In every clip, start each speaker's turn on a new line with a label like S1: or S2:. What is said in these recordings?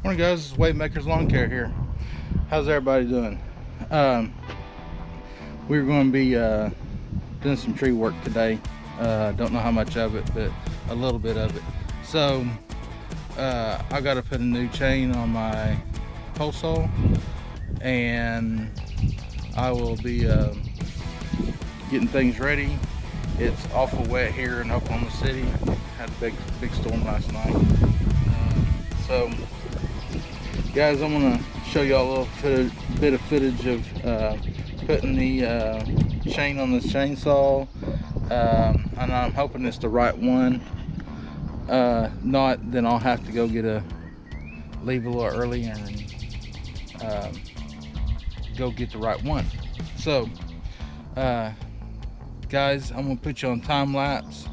S1: Morning guys, it's Waymaker's Lawn Care here. How's everybody doing? We're going to be doing some tree work today. Don't know how much of it, but a little bit of it. So I got to put a new chain on my pole saw, and I will be getting things ready. It's awful wet here in Oklahoma City. Had a big storm last night. So guys, I'm gonna show y'all a little bit of footage of putting the chain on this chainsaw, and I'm hoping it's the right one. Not, then I'll have to go leave a little early and go get the right one. So guys, I'm gonna put you on time lapse.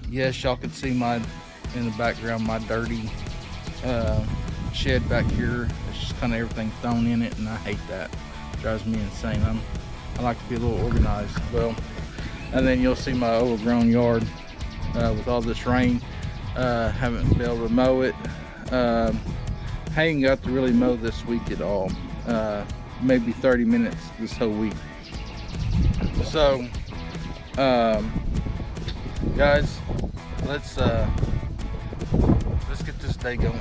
S1: Yes, y'all can see in the background my dirty shed back here. It's just kind of everything thrown in it, and I hate that. It drives me insane. I like to be a little organized. Well, and then you'll see my overgrown yard with all this rain. Haven't been able to mow it. Ain't got to really mow this week at all. Maybe 30 minutes this whole week. So guys, let's get this day going.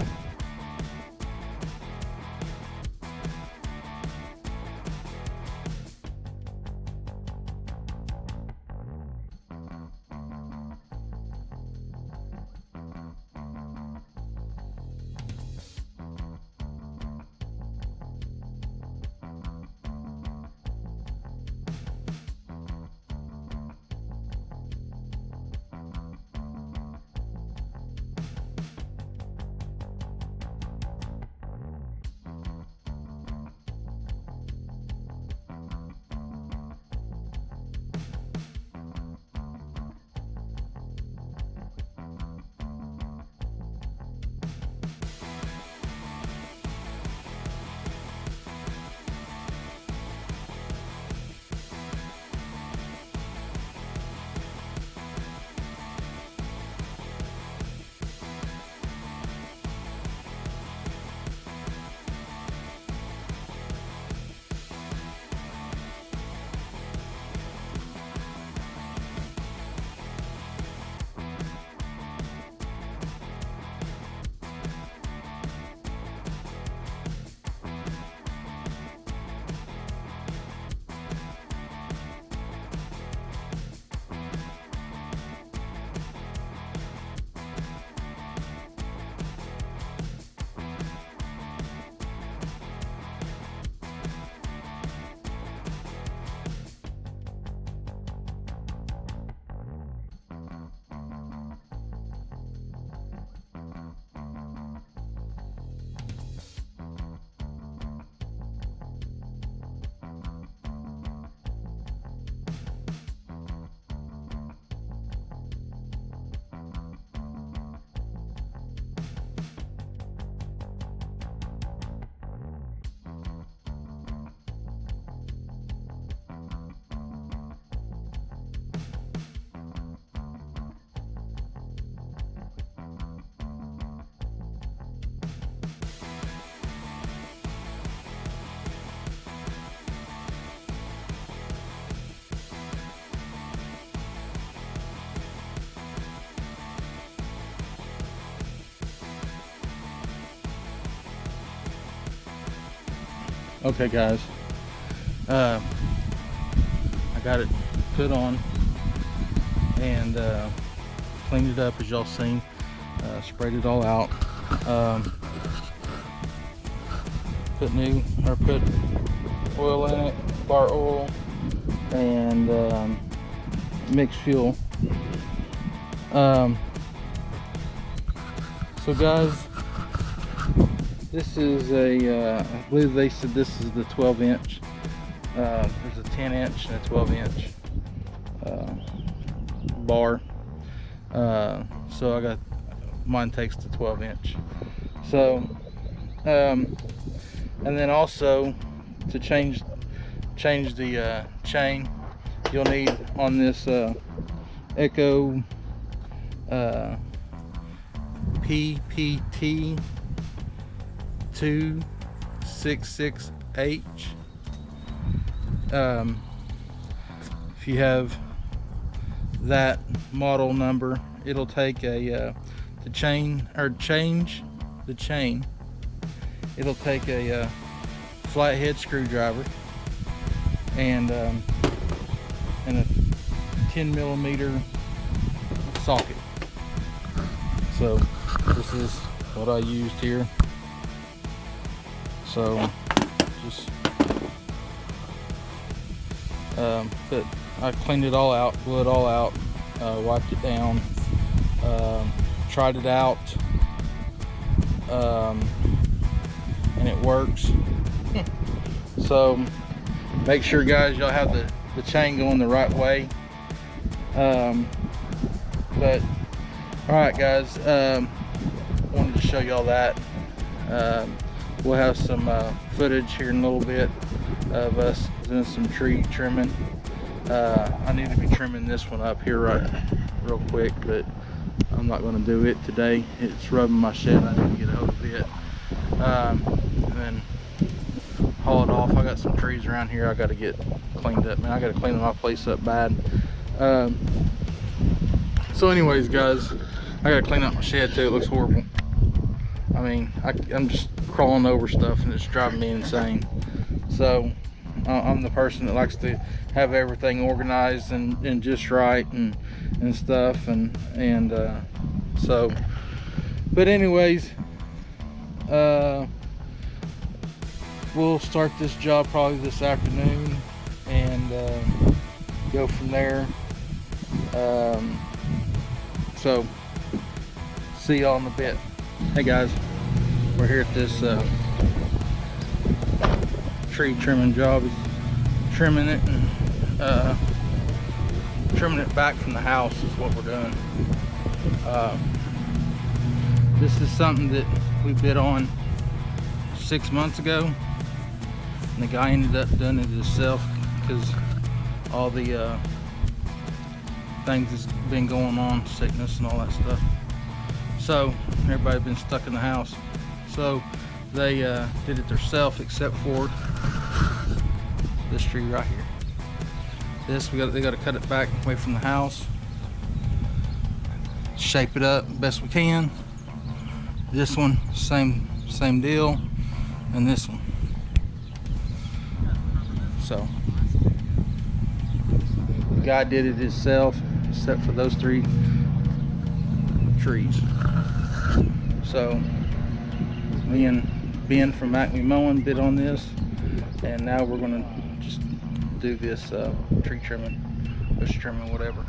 S1: Okay guys, I got it put on and cleaned it up, as y'all seen. Sprayed it all out. Put oil in it, bar oil, and mixed fuel. So guys, this is I believe they said this is the 12-inch. There's a 10-inch and a 12-inch bar. So I got, mine takes the 12-inch. So, and then also to change the chain, you'll need on this Echo PPT 266H. If you have that model number, it'll take the chain, or change the chain. It'll take a flathead screwdriver and a 10mm socket. So this is what I used here. So just I cleaned it all out, blew it all out, wiped it down, tried it out, and it works. So make sure, guys, y'all have the chain going the right way. But all right, guys, wanted to show y'all that. We'll have some footage here in a little bit of us doing some tree trimming. I need to be trimming this one up here real quick, but I'm not going to do it today. It's rubbing my shed. I need to get a hold of it and then haul it off. I got some trees around here I got to get cleaned up, man. I got to clean my place up bad. So anyways, guys, I got to clean up my shed too. It looks horrible. I mean, I'm just crawling over stuff and it's driving me insane. So I'm the person that likes to have everything organized and just right and stuff, and so, but anyways, we'll start this job probably this afternoon and go from there. So see y'all in a bit. Hey guys, we're here at this tree trimming job. It's trimming it and trimming it back from the house is what we're doing. This is something that we bid on 6 months ago, and the guy ended up doing it himself because all the things that's been going on, sickness and all that stuff. So everybody's been stuck in the house, so they did it themselves, except for this tree right here. This they got to cut it back away from the house, shape it up best we can. This one, same deal, and this one. So the guy did it himself, except for those 3 trees. So me and Ben from Acme Mowing bid on this, and now we're gonna just do this tree trimming, bush trimming, whatever.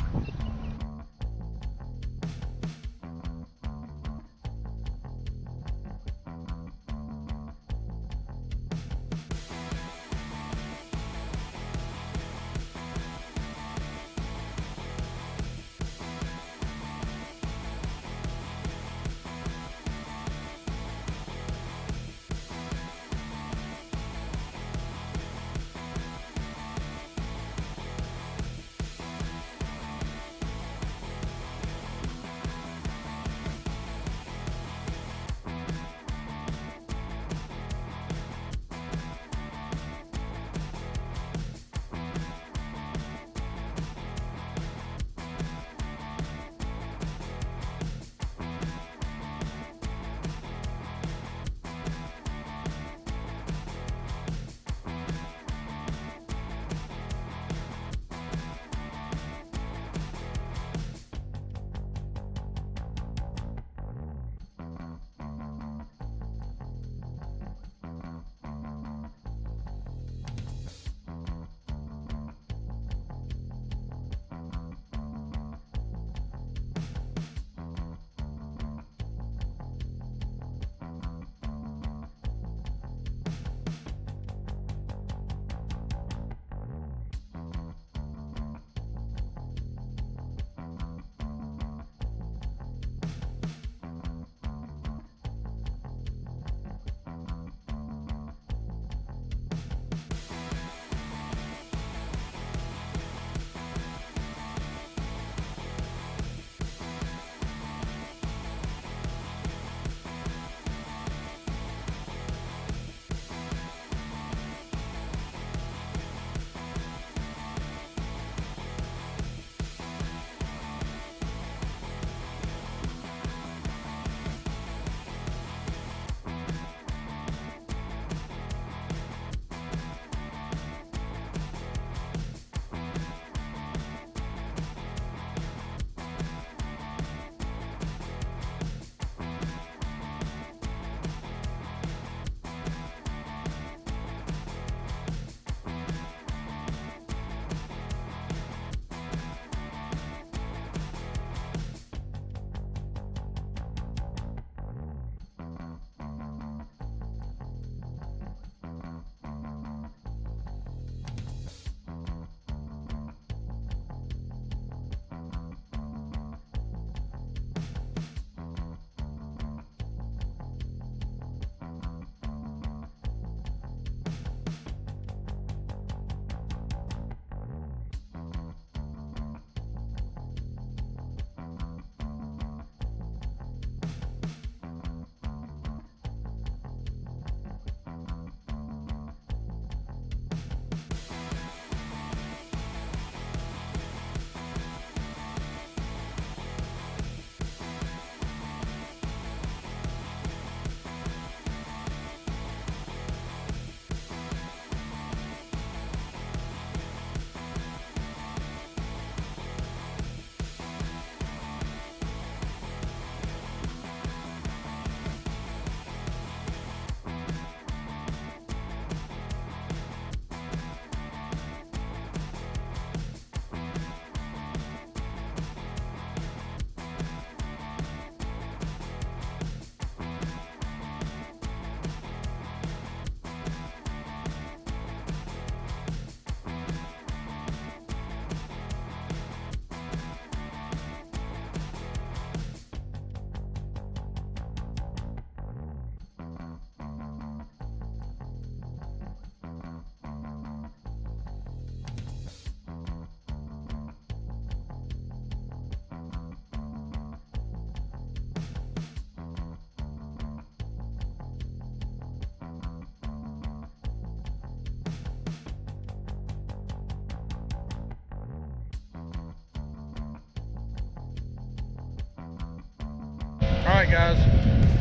S1: Alright guys,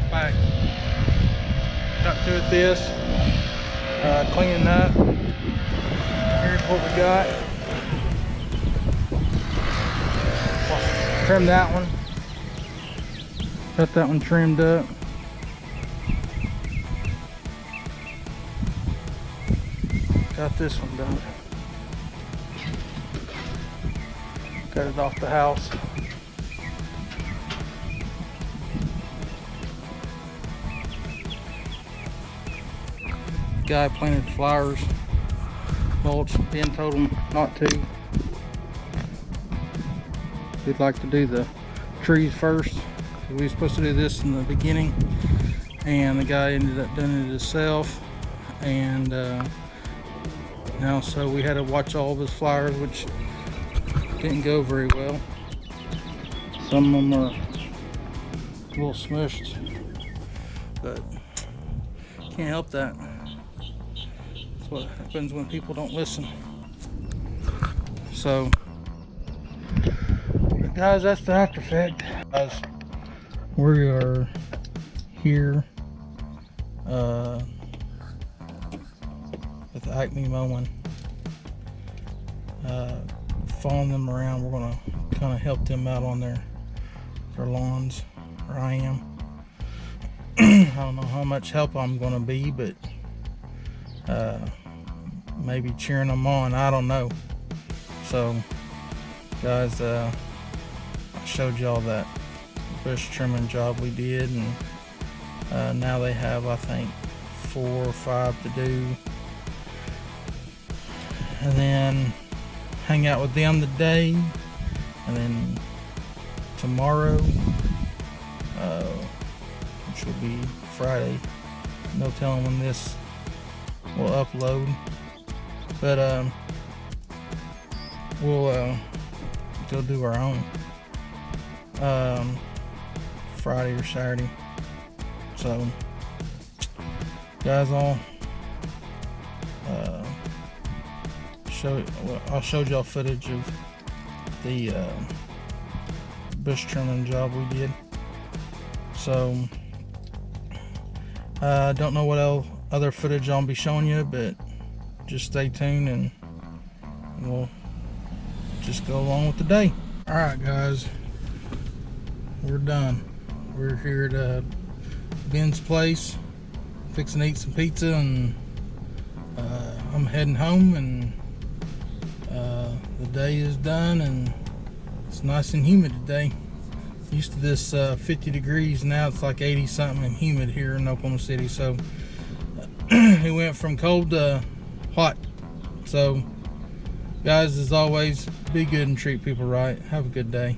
S1: back. Got through with this, cleaning up. Here's what we got. Trimmed that one. Got that one trimmed up. Got this one done. Got it off the house. Guy planted flowers, mulch, Ben told him not to. We'd like to do the trees first. We were supposed to do this in the beginning, and the guy ended up doing it himself, and now so we had to watch all of his flowers, which didn't go very well. Some of them are a little smushed, but can't help that. That's what happens when people don't listen. So, but guys, that's the after effect. Guys, we are here with the Acme Mowing, following them around. We're gonna kind of help them out on their lawns, or I am. I don't know how much help I'm gonna be, but maybe cheering them on, I don't know. So guys, I showed y'all that bush trimming job we did, and now they have, I think, 4 or 5 to do, and then hang out with them today, and then tomorrow, which will be Friday, no telling when this will upload, but we'll go do our own Friday or Saturday. So guys, I'll show y'all footage of the bush trimming job we did. So I don't know what other footage I'll be showing you, but just stay tuned and we'll just go along with the day. Alright guys, we're done. We're here at Ben's place, fixing to eat some pizza, and I'm heading home, and the day is done, and it's nice and humid today. Used to this 50 degrees, now it's like 80 something and humid here in Oklahoma City. So it went from cold to hot. So guys, as always, be good and treat people right. Have a good day.